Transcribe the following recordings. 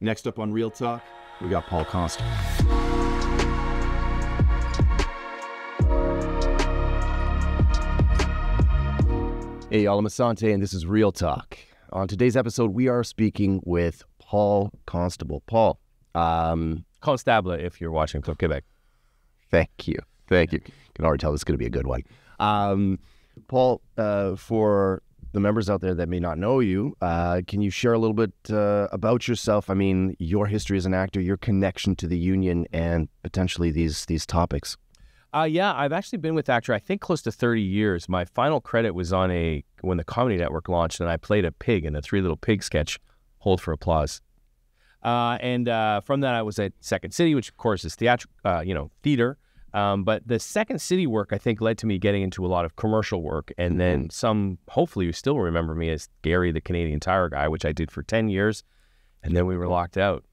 Next up on Reel Talk, we got Paul Constable. Hey, y'all, I'm Asante, and this is Reel Talk. On today's episode, we are speaking with Paul Constable. Paul. Constable, if you're watching from Quebec. Thank you. You can already tell this is going to be a good one. Paul, for the members out there that may not know you, can you share a little bit about yourself? I mean, your history as an actor, your connection to the union, and potentially these topics. Yeah, I've actually been with ACTRA, I think, close to 30 years. My final credit was on when the Comedy Network launched, and I played a pig in the Three Little Pigs sketch, Hold for Applause. And from that, I was at Second City, which, of course, is theater. But the Second City work, I think, led to me getting into a lot of commercial work. And then some, hopefully, you still remember me as Gary, the Canadian Tire guy, which I did for 10 years. And then we were locked out.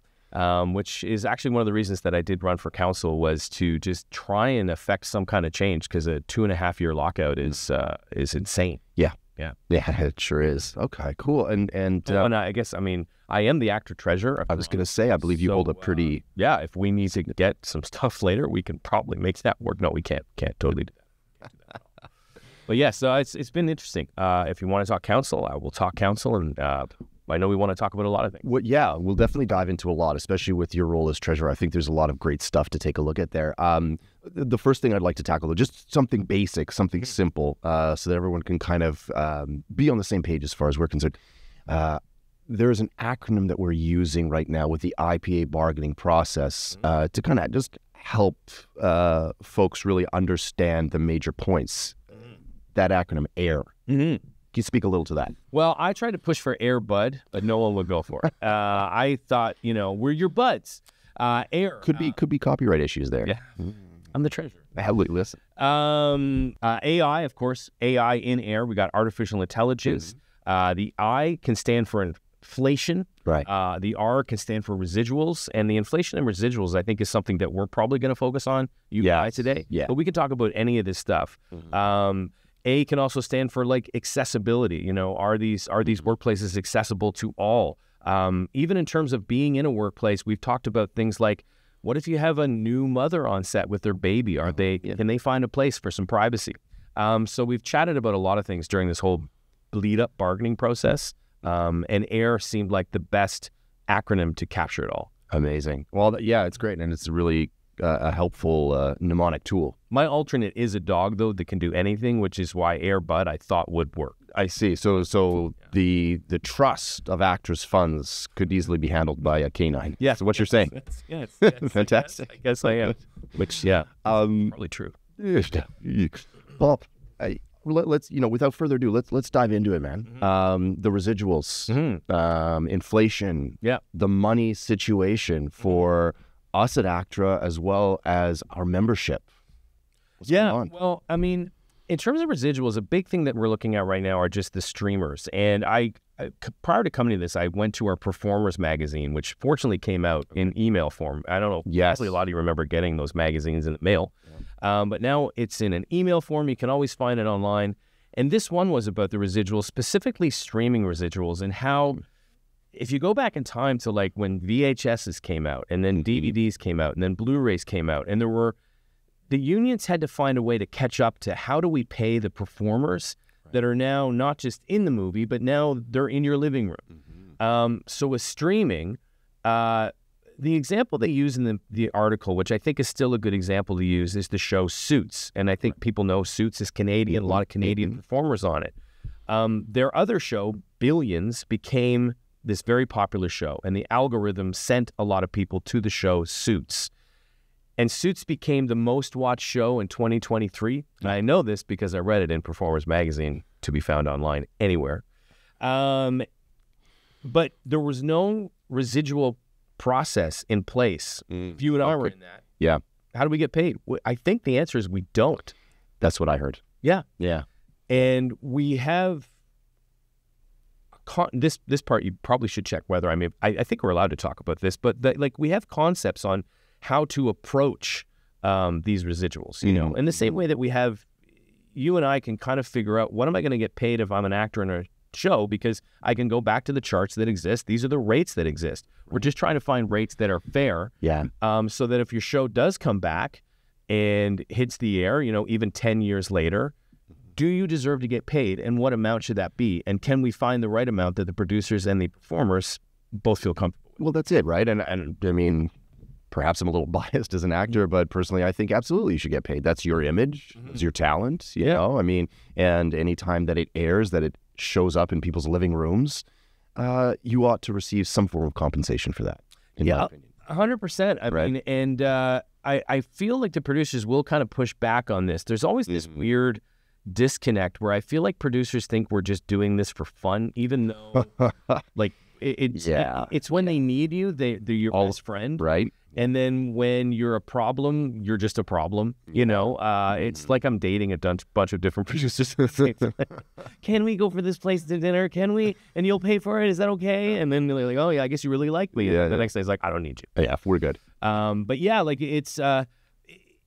Which is actually one of the reasons that I did run for council, was to just try and affect some kind of change, because a 2.5-year lockout is insane. Yeah, it sure is. Okay, cool. And I guess, I mean, I am the actor treasurer. I was going to say, I believe you hold a pretty... yeah, if we need to get some stuff later, we can probably make that work. No, we can't totally do that. But yeah, so it's been interesting. If you want to talk council, I will talk council, and I know we want to talk about a lot of things. Well, yeah, we'll definitely dive into a lot, especially with your role as treasurer. I think there's a lot of great stuff to take a look at there. The first thing I'd like to tackle, though, just something basic, something simple, so that everyone can kind of be on the same page as far as we're concerned. There's an acronym that we're using right now with the IPA bargaining process to kind of just help folks really understand the major points. That acronym, AIR. Can you speak a little to that? Well, I tried to push for Air Bud, but no one would go for it. I thought, we're your buds. Air could be copyright issues there. Yeah, I'm the treasurer. Listen. AI, of course, AI in air. We got artificial intelligence. The I can stand for inflation. Right. The R can stand for residuals, and the inflation and residuals, I think, is something that we're probably going to focus on today. Yeah. But we can talk about any of this stuff. A can also stand for like accessibility. Are these workplaces accessible to all? Even in terms of being in a workplace, we've talked about things like, what if you have a new mother on set with their baby? Can they find a place for some privacy? So we've chatted about a lot of things during this whole lead up bargaining process. And AIR seemed like the best acronym to capture it all. Amazing. Well, yeah, it's great, and it's really a helpful mnemonic tool. My alternate is a dog, though, that can do anything, which is why Air Bud I thought would work. I see. So the trust of actors' funds could easily be handled by a canine. Yeah. So what you're saying? Yes. Fantastic. I guess I am. Which, probably true. Well, let's without further ado, let's dive into it, man. The residuals, inflation, the money situation for us at ACTRA, as well as our membership. What's going on? Well, I mean, in terms of residuals, a big thing that we're looking at right now are just the streamers. And I prior to coming to this, I went to our Performers magazine, which fortunately came out in email form. I don't know. Yes. Probably a lot of you remember getting those magazines in the mail. But now it's in an email form. You can always find it online. And this one was about the residuals, specifically streaming residuals, and how, if you go back in time to like when VHSs came out, and then DVDs came out, and then Blu-rays came out, and the unions had to find a way to catch up to how do we pay the performers that are now not just in the movie, but now they're in your living room. So with streaming, the example they use in the article, which I think is still a good example to use, is the show Suits. And I think people know Suits is Canadian, a lot of Canadian performers on it. Their other show, Billions, became this very popular show, and the algorithm sent a lot of people to the show Suits. And Suits became the most watched show in 2023. And I know this because I read it in Performers Magazine, to be found online anywhere. But there was no residual process in place. If you and I were in that. Yeah. How do we get paid? I think the answer is we don't. That's what I heard. Yeah. Yeah. And we have this part you probably should check whether I think we're allowed to talk about this, but we have concepts on how to approach these residuals, in the same way that we have, you and I can kind of figure out, what am I going to get paid if I'm an actor in a show because I can go back to the charts that exist. These are the rates that exist. We're just trying to find rates that are fair. Yeah. So that if your show does come back and hits the air, you know, even 10 years later, do you deserve to get paid? And what amount should that be? And can we find the right amount that the producers and the performers both feel comfortable with? Well, that's it, right? And I mean, perhaps I'm a little biased as an actor, but personally, I think absolutely you should get paid. That's your image, it's your talent, you know? I mean, and any time that it airs, that it shows up in people's living rooms, you ought to receive some form of compensation for that, in my opinion. 100%. I mean, and I feel like the producers will kind of push back on this. There's always this weird disconnect where I feel like producers think we're just doing this for fun, even though like it's when they need you, they're your best friend, right? And then when you're a problem, you're just a problem, you know. It's like I'm dating a bunch of different producers. Can we go for this place to dinner? Can we? And you'll pay for it. Is that okay? And then they're like, oh yeah, I guess you really like me. And the next day it's like, I don't need you. Yeah, we're good. But yeah, like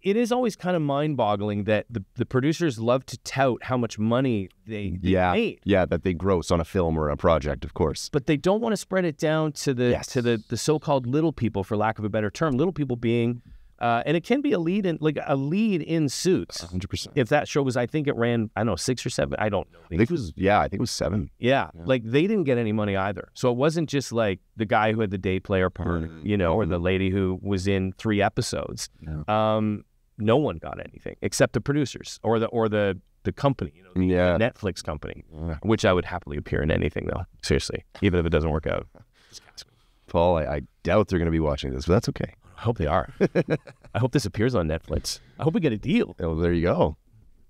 it is always kind of mind-boggling that the producers love to tout how much money they made. Yeah, that they gross on a film or a project, of course. But they don't want to spread it down to the so-called little people, for lack of a better term. Little people being, and it can be a lead in Suits. 100%. If that show was, I think it ran, I don't know, 6 or 7. I don't know. I think it was 7. Yeah, like they didn't get any money either. So it wasn't just like the guy who had the day player part, you know, or the lady who was in 3 episodes. No one got anything except the producers or the company, you know, the Netflix company, which I would happily appear in anything though. Seriously, even if it doesn't work out. Paul, I doubt they're going to be watching this, but that's okay. I hope they are. I hope this appears on Netflix. I hope we get a deal. Oh, there you go.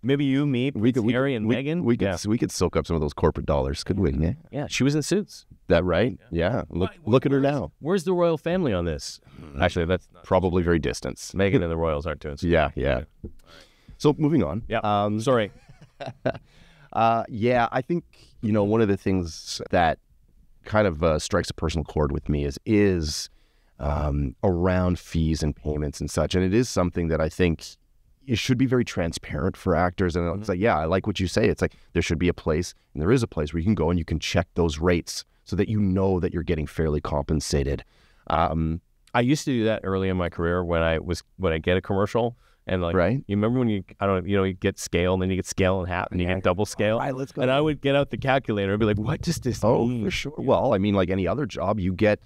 Maybe you, me, Harry, and Meghan. We could soak up some of those corporate dollars, could we? Yeah. Yeah, she was in Suits. That right? Yeah. Look at her now. Where's the royal family on this? Actually, that's probably very distant. Meghan and the royals aren't doing so. Yeah. So moving on. Yeah. Sorry. I think, you know, one of the things that kind of strikes a personal chord with me is around fees and payments and such. And it is something that I think it should be very transparent for actors. And it's like, yeah, I like what you say. It's like there should be a place, and there is a place where you can go and you can check those rates so that you know that you're getting fairly compensated. I used to do that early in my career when I get a commercial. And like, you remember when you get scale, and then you get scale and half, and you get double scale. Right, let's go. And I would get out the calculator and be like, what does this mean? For sure. Well, I mean, like any other job, you get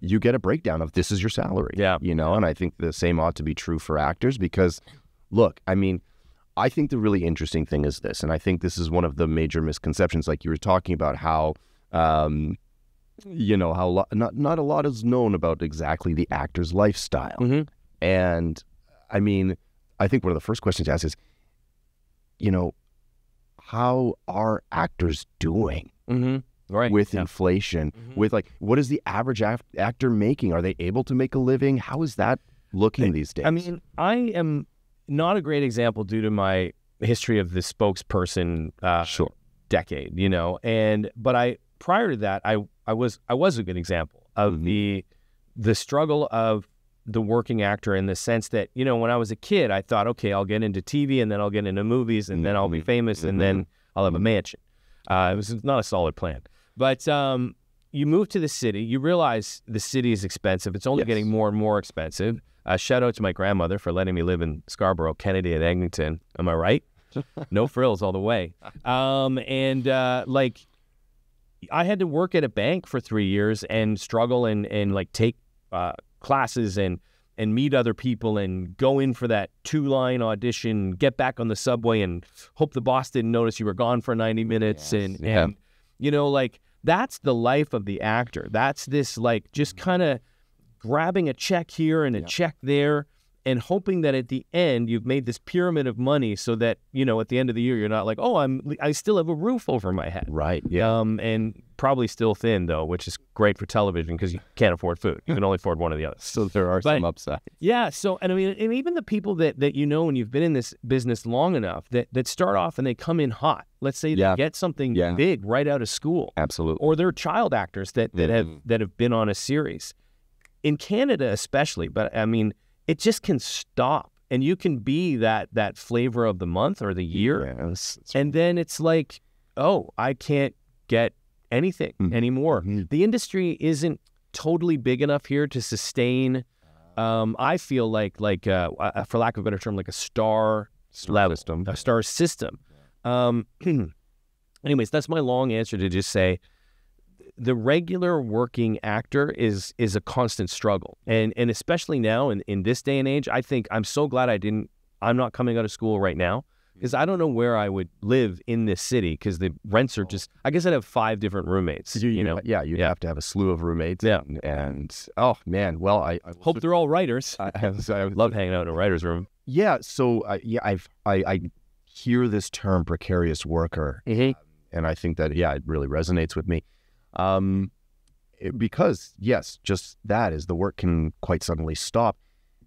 a breakdown of this is your salary. Yeah. You know, and I think the same ought to be true for actors because, look, I mean, I think the really interesting thing is this, and I think this is one of the major misconceptions, like you were talking about how, you know, how not a lot is known about exactly the actor's lifestyle. And I mean, I think one of the first questions to ask is, you know, how are actors doing with inflation? With like, what is the average actor making? Are they able to make a living? How is that looking these days? I mean, I am not a great example due to my history of the spokesperson decade, you know, but prior to that, I was a good example of the struggle of the working actor in the sense that, you know, when I was a kid, I thought, okay, I'll get into TV and then I'll get into movies and then I'll be famous and then I'll have a mansion. It was not a solid plan. But you move to the city, you realize the city is expensive. It's only getting more and more expensive. Shout out to my grandmother for letting me live in Scarborough, Kennedy, and Eglinton. Am I right? No frills all the way. Like, I had to work at a bank for 3 years and struggle and like take classes and meet other people and go in for that 2-line audition, get back on the subway and hope the boss didn't notice you were gone for 90 minutes. And you know, like, that's the life of the actor. That's this, like, just kind of grabbing a check here and a check there and hoping that at the end you've made this pyramid of money so that, you know, at the end of the year you're not like, oh, I still have a roof over my head. Right. Yeah. And probably still thin though, which is great for television because you can't afford food. You can only afford one or the other. So there are some upsides. Yeah. So, and I mean, and even the people that you know, when you've been in this business long enough that start off and they come in hot. Let's say they get something big right out of school. Absolutely. Or they're child actors that have been on a series. In Canada especially, but I mean, it just can stop, and you can be that flavor of the month or the year, and then it's like, oh, I can't get anything anymore. The industry isn't totally big enough here to sustain. I feel like for lack of a better term, like a star system. A star system. Anyways, that's my long answer to just say the regular working actor is a constant struggle. And especially now in this day and age, I think I'm so glad I'm not coming out of school right now, because I don't know where I would live in this city, because the rents are just, I guess I'd have 5 different roommates, you know? Yeah, you'd have to have a slew of roommates. Yeah. And oh man, well, I hope they're all writers. I love hanging out in a writer's room. Yeah, so I hear this term precarious worker, and I think that, it really resonates with me. Because yes, just that is, the work can quite suddenly stop.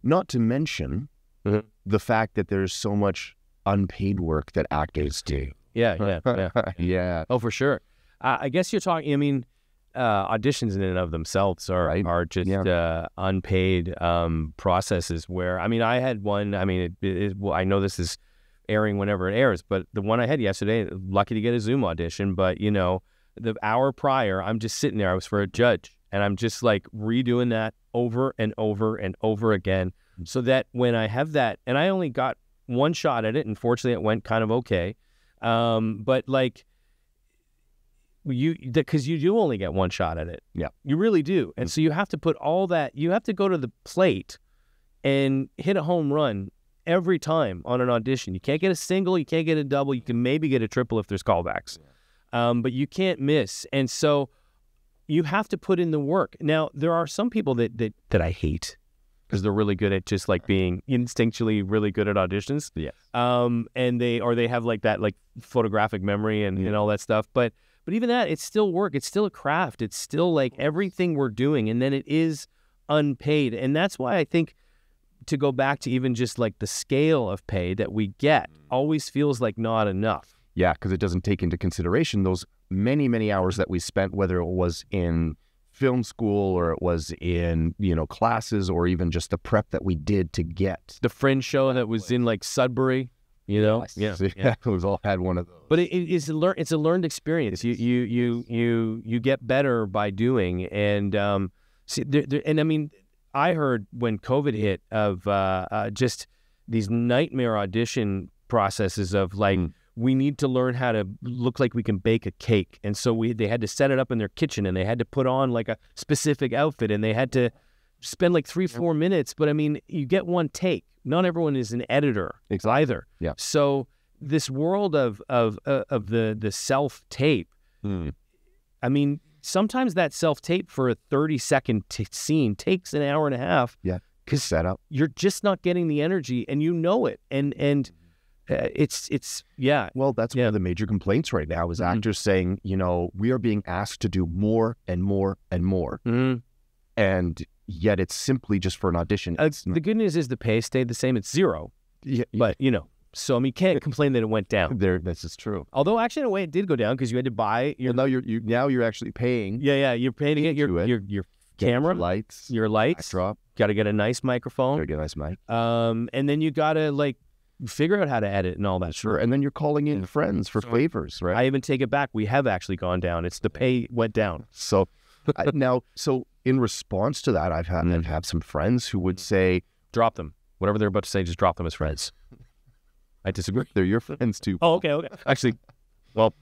Not to mention the fact that there's so much unpaid work that actors do. Yeah. Yeah. Oh, for sure. I guess you're talking, I mean, auditions in and of themselves are just unpaid processes where, I mean, I had one, I mean, well, I know this is airing whenever it airs, but the one I had yesterday, lucky to get a Zoom audition, but you know, the hour prior, I'm just sitting there, I was for a judge, and I'm just like redoing that over and over and over again, so that when I have that, and I only got one shot at it, and fortunately it went kind of okay, but like, because you do only get one shot at it. Yeah. You really do. And so you have to put all that, you have to go to the plate and hit a home run every time on an audition. You can't get a single, you can't get a double, you can maybe get a triple if there's callbacks. But you can't miss. And so you have to put in the work. Now, there are some people that I hate because they're really good at just like being instinctually really good at auditions. Yes. And they have like that like photographic memory and all that stuff. But even that, it's still work. It's still a craft. It's still like everything we're doing. And then it is unpaid. And that's why I think, to go back to even just like the scale of pay that we get, always feels like not enough. Yeah, because it doesn't take into consideration those many, many hours that we spent, whether it was in film school or it was in, classes, or even just the prep that we did to get. The Fringe show that was in like Sudbury, Yes. Yeah. We've all had one of those. But it's a learned experience. You get better by doing. And and I mean, I heard when COVID hit of just these nightmare audition processes of like, we need to learn how to look like we can bake a cake. And so they had to set it up in their kitchen, and they had to put on like a specific outfit, and they had to spend like 3-4 minutes. But I mean, you get one take. Not everyone is an editor either. Yeah. So this world of the self-tape, I mean, sometimes that self-tape for a 30-second scene takes an hour and a half. Yeah, because setup. You're just not getting the energy, and you know it. And it's Well, that's one of the major complaints right now is actors saying, we are being asked to do more and more and more. And yet it's simply just for an audition. The good news is the pay stayed the same. It's zero. Yeah, but, so I mean, you can't complain that it went down. This is true. Although actually in a way it did go down because you had to buy your... Well, now you're actually paying. Yeah, you're paying to get your camera, lights, your lights. Backdrop. Got to get a nice microphone. Got to get a nice mic. And then you got to like figure out how to edit and all that. Sure. And then you're calling in friends for favors, right? I even take it back. We have actually gone down. It's the pay went down. So so in response to that, I've had some friends who would say, drop them. Whatever they're about to say, just drop them as friends. I disagree. They're your friends too. Oh, okay. Actually, well,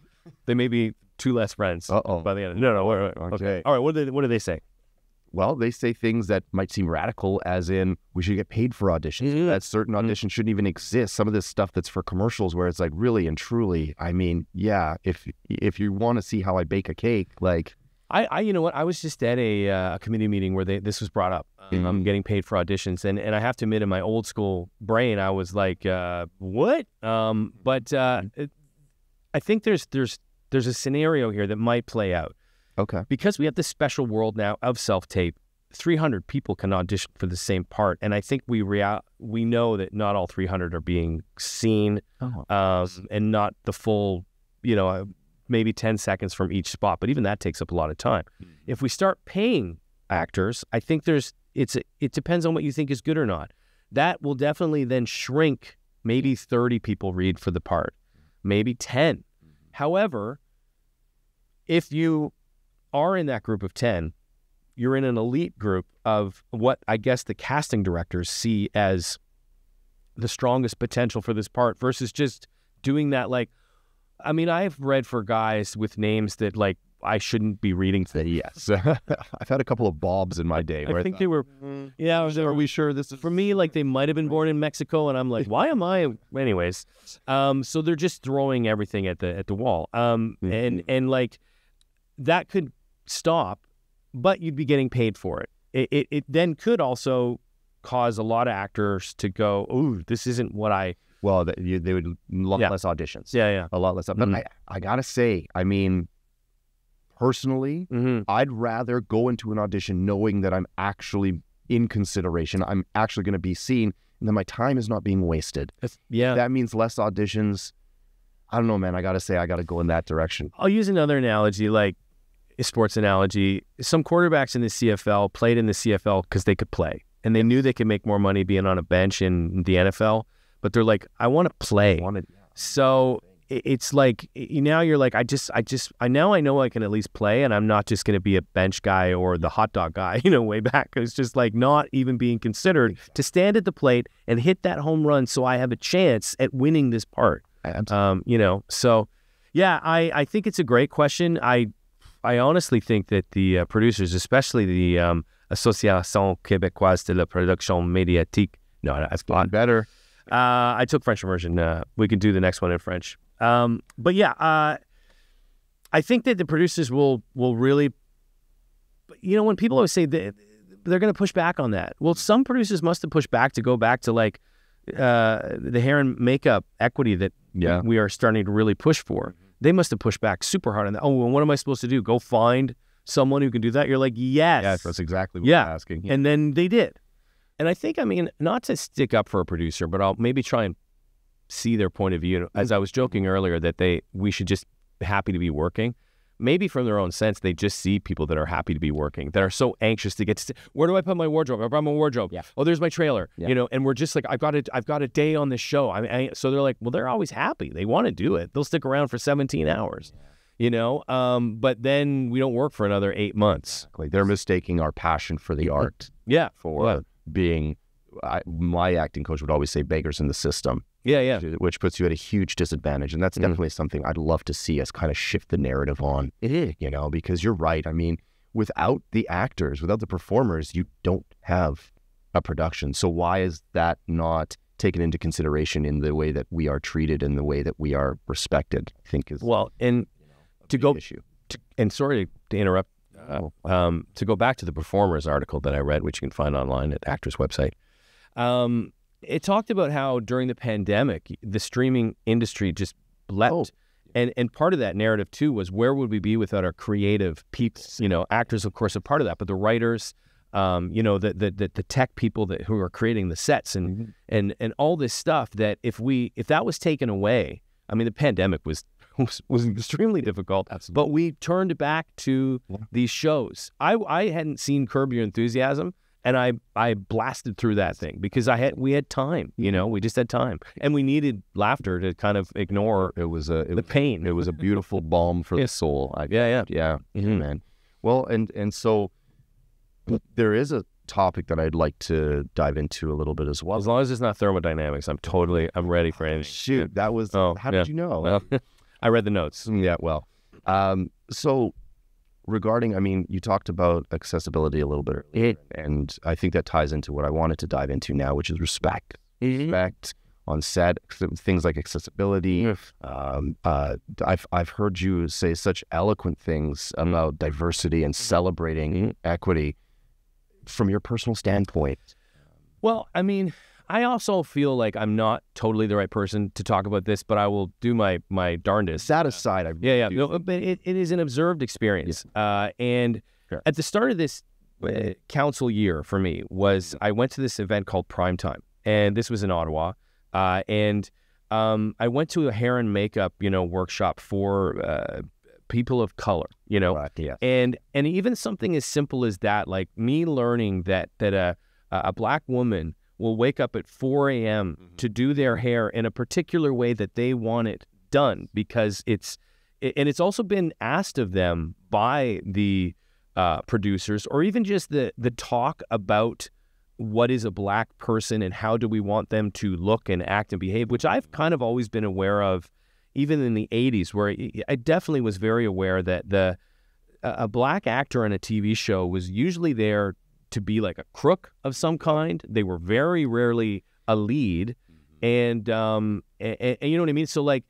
they may be 2 less friends by the end. No. Okay. All right. What do they say? Well, they say things that might seem radical, as in we should get paid for auditions. That certain auditions shouldn't even exist. Some of this stuff that's for commercials, where it's like, really and truly, I mean, yeah, if you want to see how I bake a cake, like. I you know what? I was just at a committee meeting where this was brought up. I'm getting paid for auditions, and I have to admit, in my old school brain, I was like, what? But I think there's a scenario here that might play out. Okay. Because we have this special world now of self-tape, 300 people can audition for the same part, and I think we know that not all 300 are being seen, and not the full, maybe 10 seconds from each spot, but even that takes up a lot of time. If we start paying actors, I think it depends on what you think is good or not. That will definitely then shrink. Maybe 30 people read for the part, maybe 10. However, if you are in that group of 10, you're in an elite group of what I guess the casting directors see as the strongest potential for this part versus just doing that. Like, I mean, I've read for guys with names that like I shouldn't be reading. Yes. I've had a couple of Bobs in my day. I think they were, are we sure this is... For me, like they might have been born in Mexico, and I'm like, why am I? Anyways, so they're just throwing everything at the wall. And like that could stop, but you'd be getting paid for it. It then could also cause a lot of actors to go, "Ooh, this isn't what I." Well, they would less auditions. Yeah. A lot less. But I gotta say, I mean, personally, I'd rather go into an audition knowing that I'm actually in consideration. I'm actually going to be seen, and that my time is not being wasted. That means less auditions. I don't know, man. I gotta say, I gotta go in that direction. I'll use another analogy, like a sports analogy. Some quarterbacks in the CFL played in the CFL because they could play, and they knew they could make more money being on a bench in the NFL. But they're like, I want to play. So it's like now you're like, I know I can at least play, and I'm not just going to be a bench guy or the hot dog guy, way back. It's just like not even being considered to stand at the plate and hit that home run, so I have a chance at winning this part. So yeah, I think it's a great question. I honestly think that the producers, especially the Association Québécoise de la Production Médiatique, no, that's a lot better. I took French immersion. We could do the next one in French. But yeah, I think that the producers will really, when people always say they're going to push back on that. Well, some producers must have pushed back to go back to like the hair and makeup equity that we are starting to really push for. They must have pushed back super hard on that. Oh, well, what am I supposed to do? Go find someone who can do that? You're like, yes, that's exactly what I'm asking. Yeah. And then they did. And I think, not to stick up for a producer, but I'll maybe try and see their point of view. As I was joking earlier that we should just be happy to be working. Maybe from their own sense, they just see people that are happy to be working, that are so anxious to get to, where do I put my wardrobe? I brought my wardrobe. Yeah. Oh, there's my trailer. Yeah. And we're just like, I've got a day on this show. So they're like, well, they're always happy. They want to do it. They'll stick around for 17 hours. But then we don't work for another 8 months. Exactly. They're mistaking our passion for the art. For being, my acting coach would always say, beggars in the system. Yeah. Which puts you at a huge disadvantage. And that's definitely something I'd love to see us kind of shift the narrative on. Because you're right. I mean, without the actors, without the performers, you don't have a production. So why is that not taken into consideration in the way that we are treated and the way that we are respected? I think is to go issue. And sorry to interrupt. To go back to the performers article that I read, which you can find online at ACTRA's website. It talked about how during the pandemic, the streaming industry just leapt. And part of that narrative, too, was where would we be without our creative people? Actors, of course, are part of that, but the writers, the tech people who are creating the sets and all this stuff, that if that was taken away, the pandemic was extremely difficult. Absolutely. But we turned back to these shows. I hadn't seen Curb Your Enthusiasm, and I blasted through that thing because we had time. We just had time, and we needed laughter to kind of ignore the pain. It was a beautiful balm for the soul. Man. Well, and so there is a topic that I'd like to dive into a little bit as well. As long as it's not thermodynamics, I'm ready for anything. Shoot, that was. How did you know? Well, I read the notes. Yeah, well, so regarding, you talked about accessibility a little bit earlier, and I think that ties into what I wanted to dive into now, which is respect. Respect on set, things like accessibility. I've heard you say such eloquent things about diversity and celebrating equity from your personal standpoint. Well, I also feel like I'm not totally the right person to talk about this, but I will do my darndest. That aside, but it is an observed experience. And at the start of this council year for me I went to this event called Primetime, and this was in Ottawa. And I went to a hair and makeup, workshop for people of color, and even something as simple as that, like me learning that a black woman will wake up at 4 a.m. to do their hair in a particular way that they want it done because it's and it's also been asked of them by the producers, or even just the talk about what is a Black person and how do we want them to look and act and behave, which I've kind of always been aware of, even in the 80s, where I definitely was very aware that a Black actor in a TV show was usually there to be like a crook of some kind. They were very rarely a lead, and you know what I mean? So like,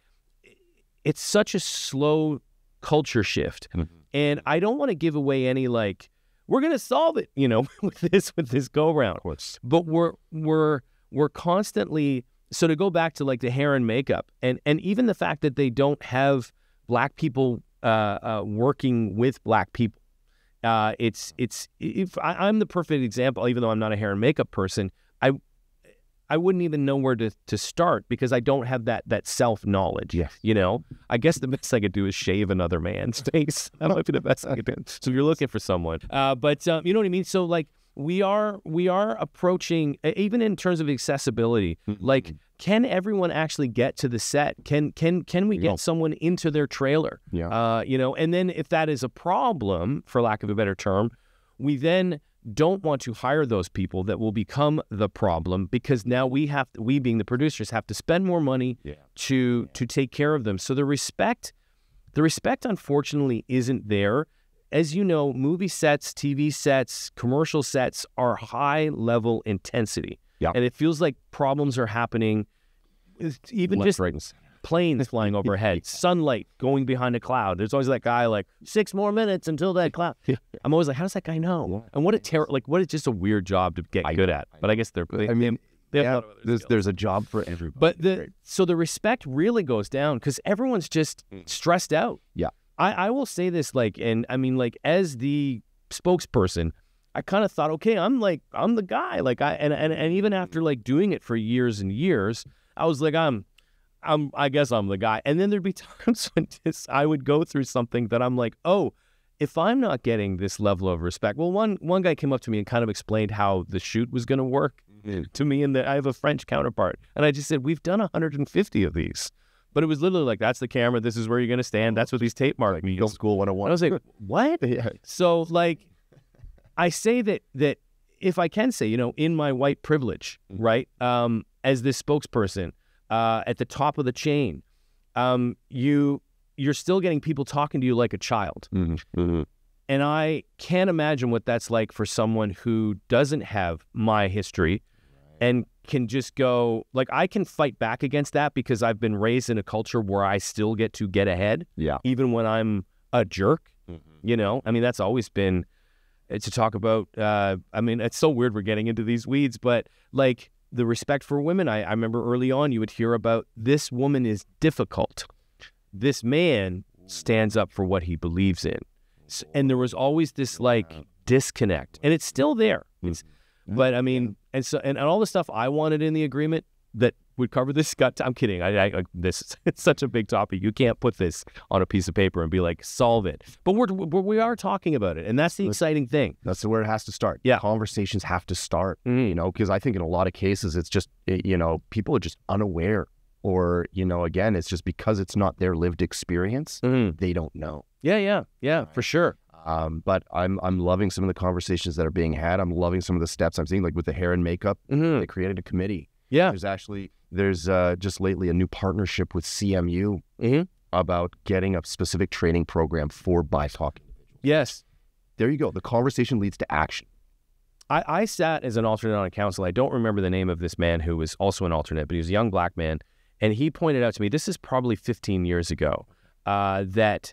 it's such a slow culture shift, and I don't want to give away any like, we're gonna solve it, you know, with this go round. But we're constantly, so to go back to like the hair and makeup, and even the fact that they don't have Black people working with Black people. I'm the perfect example, even though I'm not a hair and makeup person. I wouldn't even know where to start, because I don't have that self-knowledge. Yes. You know, I guess the best I could do is shave another man's face. That might be the best I could do. So if you're looking for someone, but you know what I mean? So like, we are approaching, even in terms of accessibility, like, can everyone actually get to the set? Can we get someone into their trailer? Yeah. You know, and then if that is a problem, for lack of a better term, we then don't want to hire those people that will become the problem, because now we being the producers have to spend more money to take care of them. So the respect unfortunately isn't there. As you know, movie sets, TV sets, commercial sets are high level intensity. Yeah. And it feels like problems are happening, even just planes flying overhead, sunlight going behind a cloud. There's always that guy like, 6 more minutes until that cloud. I'm always like, how does that guy know? And what a just a weird job to get good at. But I guess they have a lot of other skills. There's a job for everybody. But so the respect really goes down, because everyone's just stressed out. Yeah. I will say this, like, and I mean, like, as the spokesperson, I kind of thought, okay, I'm the guy, like, and even after like doing it for years and years, I was like, I guess I'm the guy. And then there'd be times when I would go through something that I'm like, oh, if I'm not getting this level of respect, well, one guy came up to me and kind of explained how the shoot was going to work to me, and I have a French counterpart, and I just said, we've done 150 of these. But it was literally like, that's the camera, this is where you're going to stand, that's what these tape marks mean. Film School 101. I was like, what? Yeah. So, like, I say that if I can say, you know, in my white privilege, right, as this spokesperson, at the top of the chain, you're still getting people talking to you like a child. And I can't imagine what that's like for someone who doesn't have my history and can just go, like, I can fight back against that because I've been raised in a culture where I still get to get ahead, even when I'm a jerk, you know? I mean, that's always been, to talk about, I mean, it's so weird we're getting into these weeds, but, like, the respect for women, I remember early on you would hear about, this woman is difficult. This man stands up for what he believes in. And there was always this, like, disconnect. And it's still there. But, I mean, and all the stuff I wanted in the agreement that would cover this, I'm kidding. It's such a big topic. You can't put this on a piece of paper and be like, solve it. But we are talking about it, and that's the exciting thing. That's where it has to start. Yeah. Conversations have to start, you know, because I think in a lot of cases, it's just, you know, people are just unaware, or, you know, again, it's just because it's not their lived experience, they don't know. Yeah, for sure. But I'm loving some of the conversations that are being had. I'm loving some of the steps I'm seeing, like with the hair and makeup. They created a committee. Yeah. There's just lately a new partnership with CMU about getting a specific training program for BIPOC individuals. Yes. There you go. The conversation leads to action. I sat as an alternate on a council. I don't remember the name of this man who was also an alternate, but he was a young Black man. And he pointed out to me, this is probably 15 years ago, that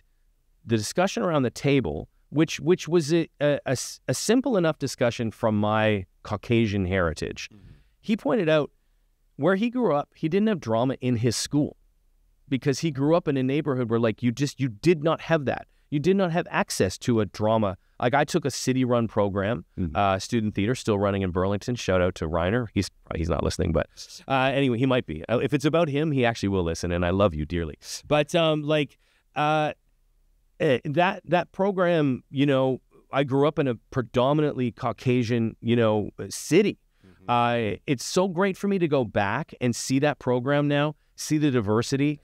the discussion around the table, which was a simple enough discussion from my Caucasian heritage, he pointed out, where he grew up, he didn't have drama in his school, because he grew up in a neighborhood where, like, you did not have that. You did not have access to a drama. Like, I took a city-run program, student theater, still running in Burlington. Shout out to Reiner. He's not listening, but anyway, he might be. If it's about him, he actually will listen, and I love you dearly. But that program, you know, I grew up in a predominantly Caucasian, you know, city. It's so great for me to go back and see that program now, see the diversity.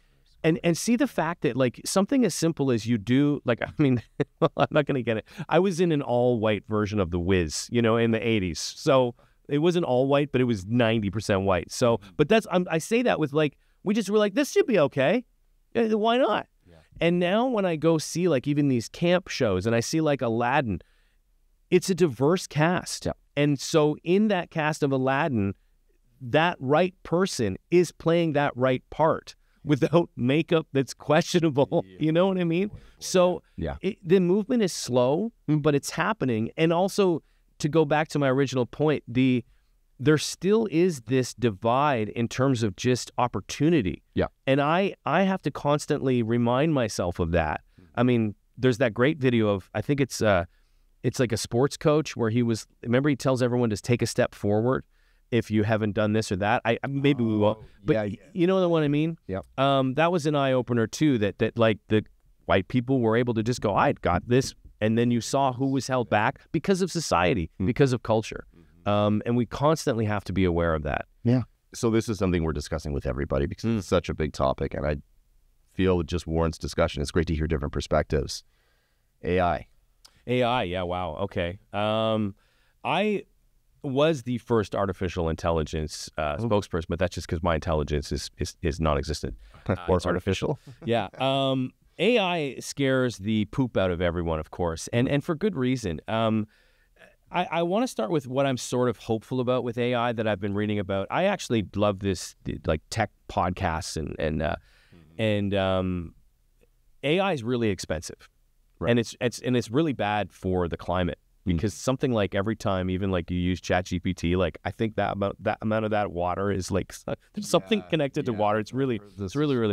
And see the fact that like something as simple as you do, like, I mean, I'm not going to get it. I was in an all white version of The Wiz, you know, in the 80s. So it wasn't all white, but it was 90% white. So, but I say that with like, we just were like, this should be okay. Why not? Yeah. And now when I go see like even these camp shows and I see like Aladdin, it's a diverse cast. Yeah. And so in that cast of Aladdin, that right person is playing that right part without makeup that's questionable. Yeah. You know what I mean? So the movement is slow, but it's happening. And also, to go back to my original point, there still is this divide in terms of just opportunity. Yeah. And I have to constantly remind myself of that. I mean, there's that great video of, I think it's like a sports coach where remember he tells everyone to take a step forward if you haven't done this or that. Maybe we won't. But you know what I mean? Yeah. That was an eye-opener too, that like the white people were able to just go, I got this. And then you saw who was held back because of society, because of culture. And we constantly have to be aware of that. Yeah. So this is something we're discussing with everybody because it's such a big topic, and I feel it just warrants discussion. It's great to hear different perspectives. AI, yeah, wow, okay. I was the first artificial intelligence spokesperson, but that's just because my intelligence is non-existent. Or it's artificial. Yeah. AI scares the poop out of everyone, of course, and for good reason. I want to start with what I'm sort of hopeful about with AI that I've been reading about. I actually love this like tech podcasts and AI is really expensive, right. And it's really bad for the climate because something like every time even like you use ChatGPT, like I think that amount of that water is like there's something connected to water. It's really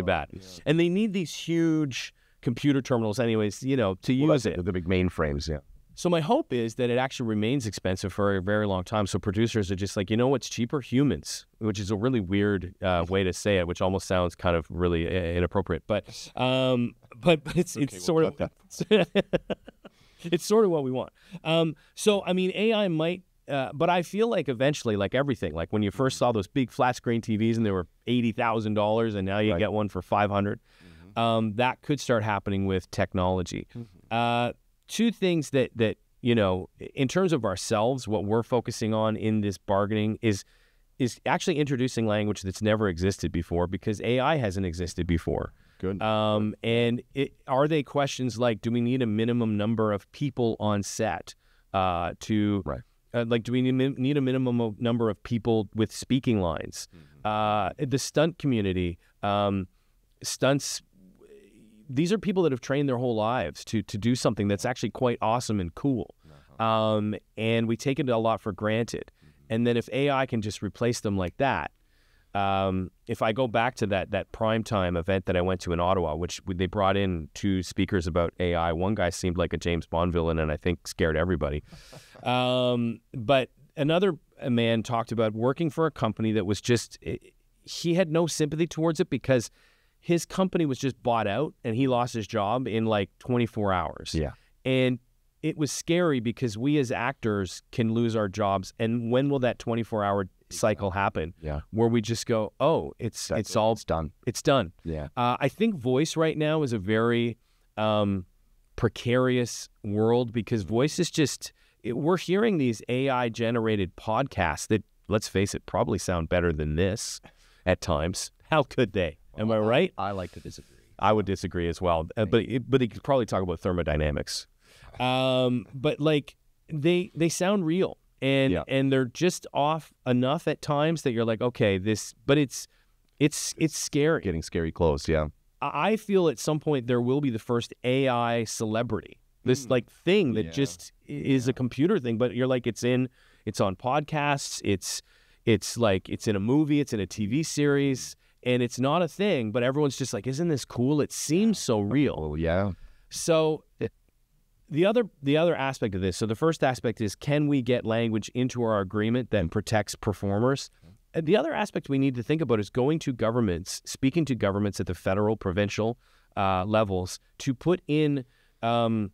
bad, and they need these huge computer terminals anyways, you know, to use it. The big mainframes, yeah. So my hope is that it actually remains expensive for a very long time. So producers are just like, you know what's cheaper? Humans, which is a really weird way to say it, which almost sounds kind of really inappropriate. But it's sort of it's sort of what we want. So I mean, AI might, but I feel like eventually, like everything, like when you first saw those big flat screen TVs and they were $80,000, and now you get one for $500. That could start happening with technology. Two things that you know, in terms of ourselves, what we're focusing on in this bargaining is actually introducing language that's never existed before, because AI hasn't existed before. Good. And are they questions like, do we need a minimum number of people on set like, do we need a minimum number of people with speaking lines? The stunt community, stunts. These are people that have trained their whole lives to do something that's actually quite awesome and cool. And we take it a lot for granted. And then if AI can just replace them like that, if I go back to that primetime event that I went to in Ottawa, which they brought in two speakers about AI. One guy seemed like a James Bond villain and I think scared everybody. But another man talked about working for a company that was just, he had no sympathy towards it because his company was just bought out and he lost his job in like 24 hours. Yeah. And it was scary because we as actors can lose our jobs. And when will that 24-hour cycle happen? Yeah. Where we just go, oh, it's done. It's done. Yeah. I think voice right now is a very precarious world because voice is just, we're hearing these AI-generated podcasts that, let's face it, probably sound better than this at times. How could they? Am I right? I like to disagree. I would disagree as well. But he could probably talk about thermodynamics. But like they sound real and they're just off enough at times that you're like, okay, but it's scary. Getting scary close, yeah. I feel at some point there will be the first AI celebrity. This like thing that just is a computer thing, but you're like, it's on podcasts, it's like it's in a movie, it's in a TV series. And it's not a thing, but everyone's just like, isn't this cool? It seems so real. Oh, yeah. So the other aspect of this, so the first aspect is, can we get language into our agreement that protects performers? And the other aspect we need to think about is going to governments, speaking to governments at the federal, provincial levels to put in laws,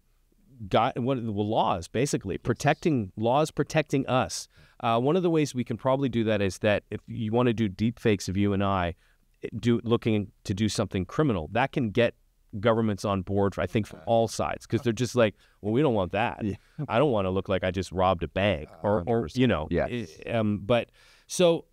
basically, protecting us. One of the ways we can probably do that is that if you want to do deep fakes of you and I, looking to do something criminal. That can get governments on board, I think, from all sides, because they're just like, well, we don't want that. Yeah. I don't want to look like I just robbed a bank or you know. Yes. But so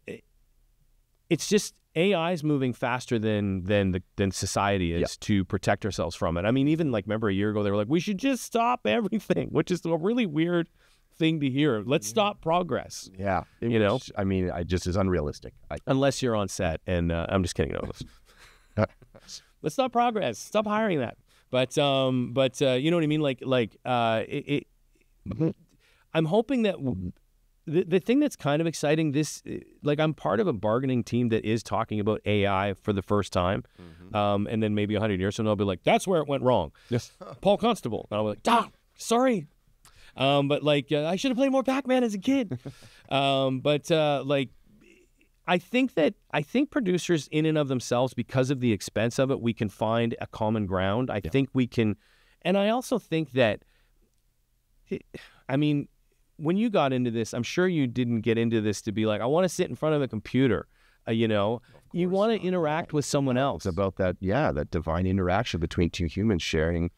it's just AI is moving faster than society is to protect ourselves from it. I mean, even like, remember a year ago, they were like, we should just stop everything, which is a really weird thing to hear. Let's stop progress. Yeah. You know? I mean, I just is unrealistic. Unless you're on set, and I'm just kidding. No, let's stop progress. Stop hiring that. But you know what I mean? I'm hoping that the thing that's kind of exciting, I'm part of a bargaining team that is talking about AI for the first time. And then maybe 100 years from now, I'll be like, that's where it went wrong. Yes. Paul Constable. And I'll be like, sorry. But I should have played more Pac-Man as a kid. I think producers in and of themselves, because of the expense of it, we can find a common ground. I think we can. And I also think that, when you got into this, I'm sure you didn't get into this to be like, I want to sit in front of a computer. You want to interact with someone else. It's about that divine interaction between two humans sharing,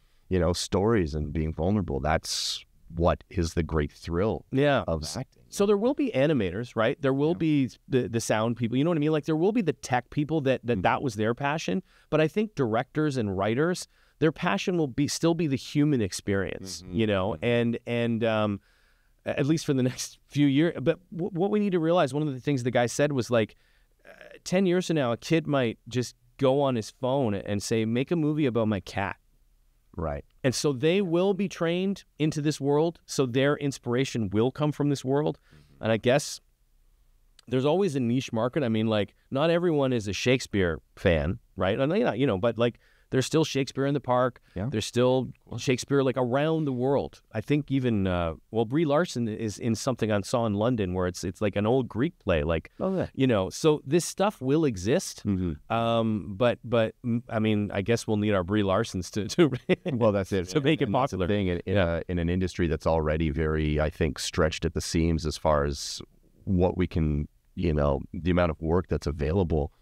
stories and being vulnerable. That's what is the great thrill of acting. So there will be animators, right? There will be the sound people, you know what I mean? Like there will be the tech people that was their passion. But I think directors and writers, their passion will still be the human experience, and at least for the next few years. But what we need to realize, one of the things the guy said was 10 years from now, a kid might just go on his phone and say, make a movie about my cat. Right. And so they will be trained into this world. So their inspiration will come from this world. And I guess there's always a niche market. I mean, not everyone is a Shakespeare fan, right? And but there's still Shakespeare in the Park. Yeah. There's still Shakespeare around the world. I think even Brie Larson is in something I saw in London where it's like an old Greek play. So this stuff will exist. But I mean, I guess we'll need our Brie Larsons to well, that's it, to make it popular. That's the thing in an industry that's already very, I think, stretched at the seams as far as what we can, the amount of work that's available.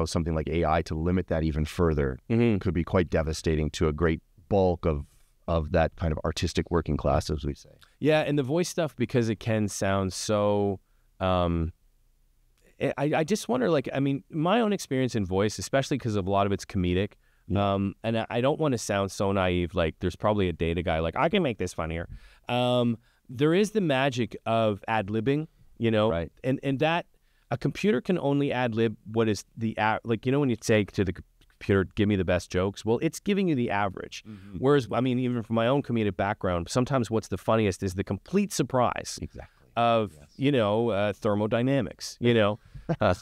Something like AI to limit that even further could be quite devastating to a great bulk of that kind of artistic working class, as we say. Yeah, and the voice stuff, because it can sound so... I just wonder, my own experience in voice, especially because of a lot of it's comedic, and I don't want to sound so naive, there's probably a data guy, I can make this funnier. There is the magic of ad-libbing, right. And that... A computer can only ad-lib what is the when you say to the computer, give me the best jokes, well, it's giving you the average. Whereas, even from my own comedic background, sometimes what's the funniest is the complete surprise of, thermodynamics, I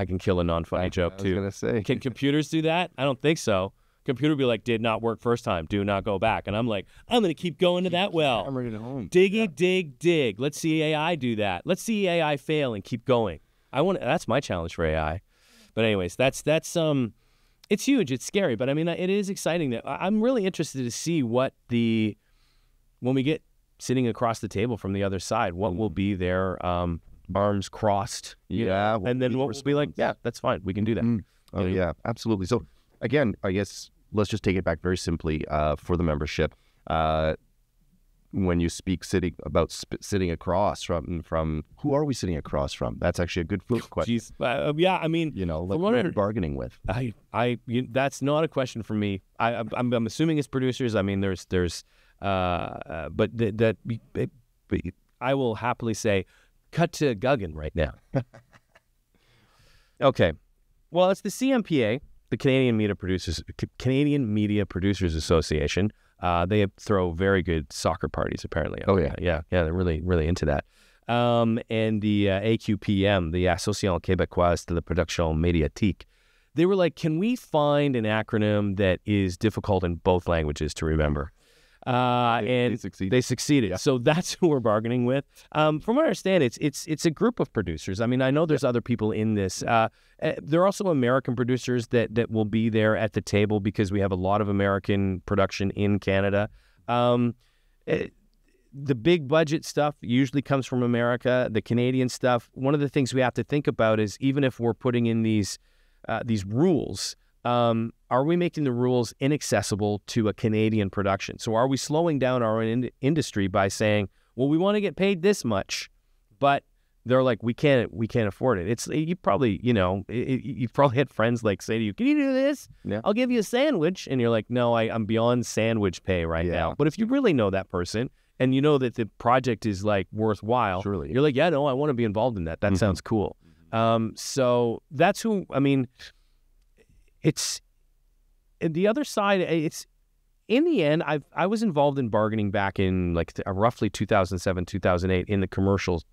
can kill a non-funny joke too. I was going to say. Can computers do that? I don't think so. Computer would be like, did not work first time, do not go back. And I'm like, I'm going to keep going to that well. I'm ready to home. Dig. Let's see AI do that. Let's see AI fail and keep going. That's my challenge for AI. But anyways, that's it's huge. It's scary, but it is exciting. That I'm really interested to see when we get sitting across the table from the other side, what will be their arms crossed. And then what will be like, yeah, that's fine. We can do that. Oh yeah, absolutely. So again, I guess let's just take it back very simply for the membership. When you speak sitting across from who are we sitting across from? That's actually a good question. What are bargaining with? That's not a question for me. I'm assuming it's producers. But I will happily say, cut to Guggen right now. Okay, well, it's the CMPA, the Canadian Media Producers Association. They throw very good soccer parties, apparently. Oh, yeah. Yeah, they're really, really into that. And the AQPM, the Association Québécoise de la Production Médiatique, they were like, can we find an acronym that is difficult in both languages to remember? And they succeeded. Yeah. So that's who we're bargaining with. From what I understand, it's a group of producers. I know there's other people in this. There are also American producers that will be there at the table because we have a lot of American production in Canada. the big budget stuff usually comes from America. The Canadian stuff, one of the things we have to think about is even if we're putting in these rules, are we making the rules inaccessible to a Canadian production? So are we slowing down our industry by saying, well, we want to get paid this much, but they're like, we can't afford it. It's you probably, you've probably had friends like say to you, can you do this? Yeah. I'll give you a sandwich. And you're like, no, I'm beyond sandwich pay right now. But if you really know that person and you know that the project is like worthwhile, Surely. You're like, yeah, no, I want to be involved in that. That sounds cool. So that's who, I mean, it's the other side. It's in the end, I was involved in bargaining back in like roughly 2007, 2008 in the commercial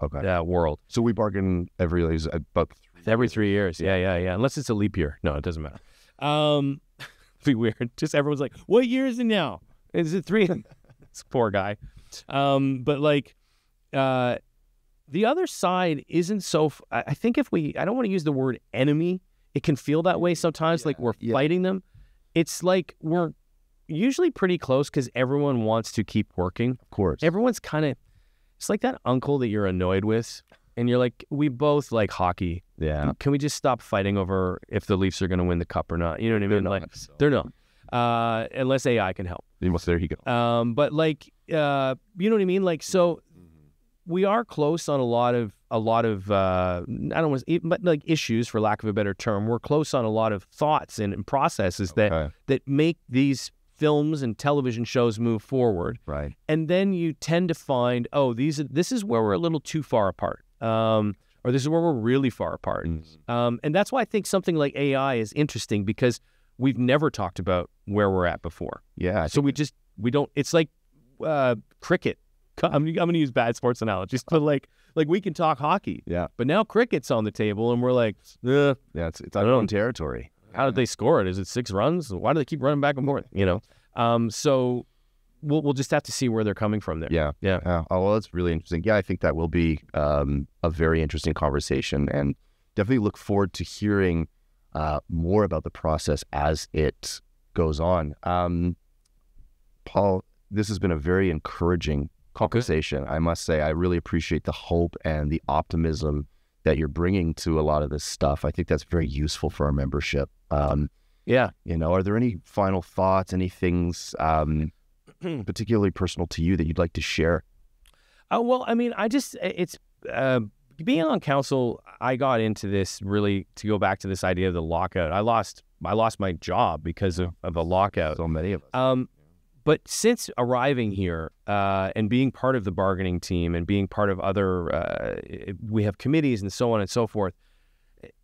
world. So we bargain about every 3 years. Yeah. Unless it's a leap year. No, it doesn't matter. It'd be weird. Just everyone's like, what year is it now? Is it 3? It's poor guy. But like, the other side isn't so. I think I don't want to use the word enemy. It can feel that way sometimes, like we're fighting them. It's like we're usually pretty close because everyone wants to keep working. Of course. Everyone's kind of, it's like that uncle that you're annoyed with. And you're like, we both like hockey. Yeah. Can we just stop fighting over if the Leafs are going to win the cup or not? You know what I mean? They're not. Unless AI can help. There you go. But like, you know what I mean? Like, so we are close on a lot of I don't want to, but like issues, for lack of a better term. We're close on a lot of thoughts and processes that make these films and television shows move forward. Right. And then you tend to find, this is where we're a little too far apart. Or this is where we're really far apart. And that's why I think something like AI is interesting, because we've never talked about where we're at before. Yeah. So we don't, it's like cricket. I'm going to use bad sports analogies, but like we can talk hockey. Yeah. But now cricket's on the table and we're like, yeah, it's our own territory. How did they score it? Is it 6 runs? Why do they keep running back and forth? So we'll just have to see where they're coming from there. Yeah. Oh, well, that's really interesting. Yeah, I think that will be a very interesting conversation, and definitely look forward to hearing more about the process as it goes on. Paul, this has been a very encouraging conversation. I must say, I really appreciate the hope and the optimism that you're bringing to a lot of this stuff. I think that's very useful for our membership. Are there any final thoughts, any things particularly personal to you that you'd like to share? Well, I mean, it's being on council, I got into this really to go back to this idea of the lockout. I lost my job because of a lockout. So many of us. But since arriving here and being part of the bargaining team and being part of other, we have committees and so on and so forth,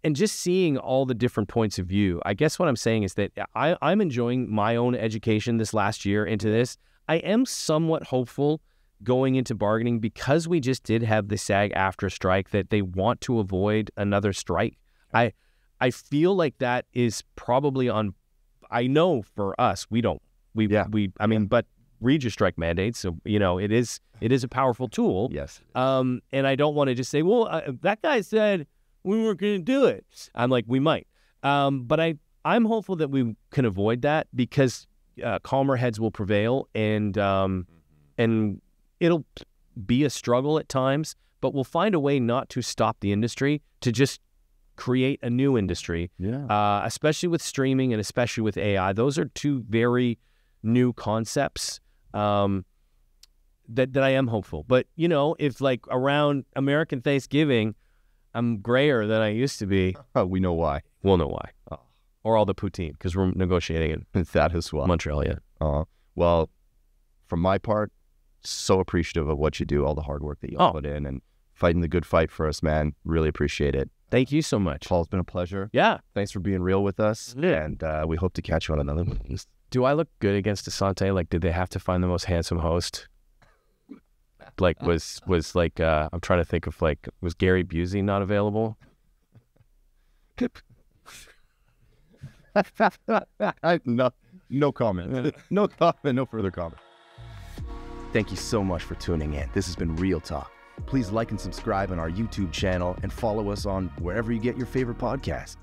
and just seeing all the different points of view, I guess what I'm saying is that I'm enjoying my own education this last year into this. I am somewhat hopeful going into bargaining because we just did have the SAG-AFTRA strike that they want to avoid another strike. I feel like that is probably on, I know for us, we don't. But read your strike mandates. So, it is a powerful tool. Yes. And I don't want to just say, well, that guy said we weren't going to do it. I'm like, we might. But I'm hopeful that we can avoid that because calmer heads will prevail, and it'll be a struggle at times, but we'll find a way not to stop the industry, to just create a new industry. Yeah. Especially with streaming and especially with AI. Those are two very new concepts that I am hopeful. But, if like around American Thanksgiving, I'm grayer than I used to be. We know why. We'll know why. Or all the poutine, because we're negotiating in that as well. Montreal, yeah. Well, from my part, so appreciative of what you do, all the hard work that you put in, and fighting the good fight for us, man. Really appreciate it. Thank you so much. Paul, it's been a pleasure. Yeah. Thanks for being real with us. Yeah. And we hope to catch you on another one. Do I look good against Asante? Like, did they have to find the most handsome host? Like, was like, I'm trying to think of, like, was Gary Busey not available? No comment. No comment. No further comment. Thank you so much for tuning in. This has been Reel Talk. Please like and subscribe on our YouTube channel and follow us on wherever you get your favorite podcast.